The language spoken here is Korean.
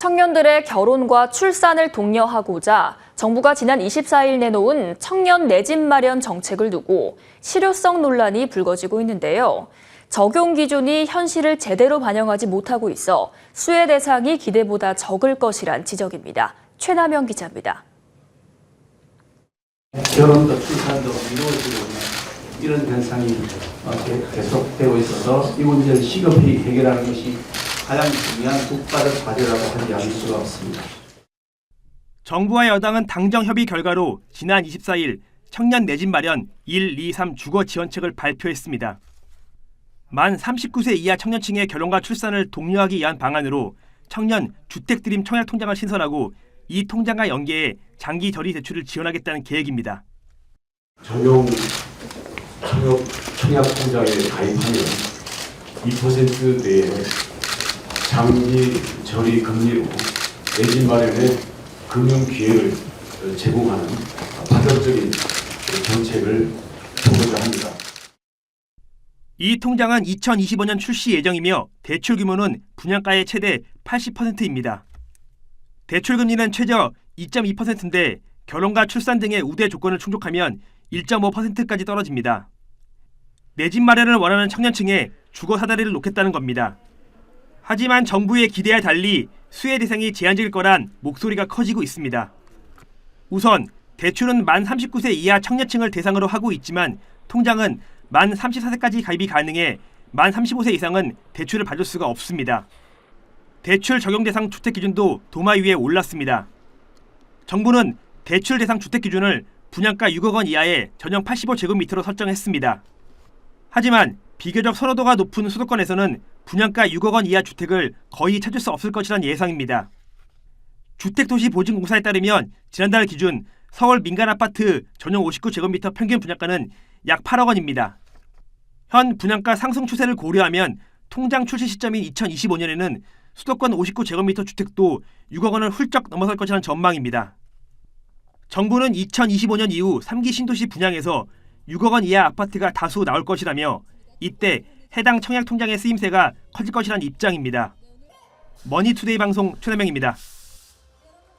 청년들의 결혼과 출산을 독려하고자 정부가 지난 24일 내놓은 청년 내 집 마련 정책을 두고 실효성 논란이 불거지고 있는데요. 적용 기준이 현실을 제대로 반영하지 못하고 있어 수혜 대상이 기대보다 적을 것이란 지적입니다. 최남영 기자입니다. 결혼도 출산도 미뤄지고 있는 이런 현상이 계속되고 있어서 이 문제를 시급히 해결하는 것이 가장 중요한 국가적 과제라고 하지 않을 수가 없습니다. 정부와 여당은 당정 협의 결과로 지난 24일 청년 내 집 마련 1, 2, 3 주거 지원책을 발표했습니다. 만 39세 이하 청년층의 결혼과 출산을 독려하기 위한 방안으로 청년 주택드림 청약통장을 신설하고 이 통장과 연계해 장기 저리 대출을 지원하겠다는 계획입니다. 전용 청약통장에 가입하면 2% 내에 장기 저리 금리로 내 집 마련에 금융 기회를 제공하는 파격적인 정책을 보고자 합니다. 이 통장은 2025년 출시 예정이며 대출 규모는 분양가의 최대 80%입니다. 대출 금리는 최저 2.2%인데 결혼과 출산 등의 우대 조건을 충족하면 1.5%까지 떨어집니다. 내 집 마련을 원하는 청년층에 주거 사다리를 놓겠다는 겁니다. 하지만 정부의 기대와 달리 수혜 대상이 제한적일 거란 목소리가 커지고 있습니다. 우선 대출은 만 39세 이하 청년층을 대상으로 하고 있지만 통장은 만 34세까지 가입이 가능해 만 35세 이상은 대출을 받을 수가 없습니다. 대출 적용 대상 주택 기준도 도마 위에 올랐습니다. 정부는 대출 대상 주택 기준을 분양가 6억 원 이하의 전용 85제곱미터로 설정했습니다. 하지만 비교적 선호도가 높은 수도권에서는 분양가 6억 원 이하 주택을 거의 찾을 수 없을 것이란 예상입니다. 주택도시보증공사에 따르면 지난달 기준 서울 민간아파트 전용 59제곱미터 평균 분양가는 약 8억 원입니다. 현 분양가 상승 추세를 고려하면 통장 출시 시점인 2025년에는 수도권 59제곱미터 주택도 6억 원을 훌쩍 넘어설 것이라는 전망입니다. 정부는 2025년 이후 3기 신도시 분양에서 6억 원 이하 아파트가 다수 나올 것이라며 이때 해당 청약통장의 쓰임새가 커질 것이라는 입장입니다. 머니투데이 방송 최남영입니다.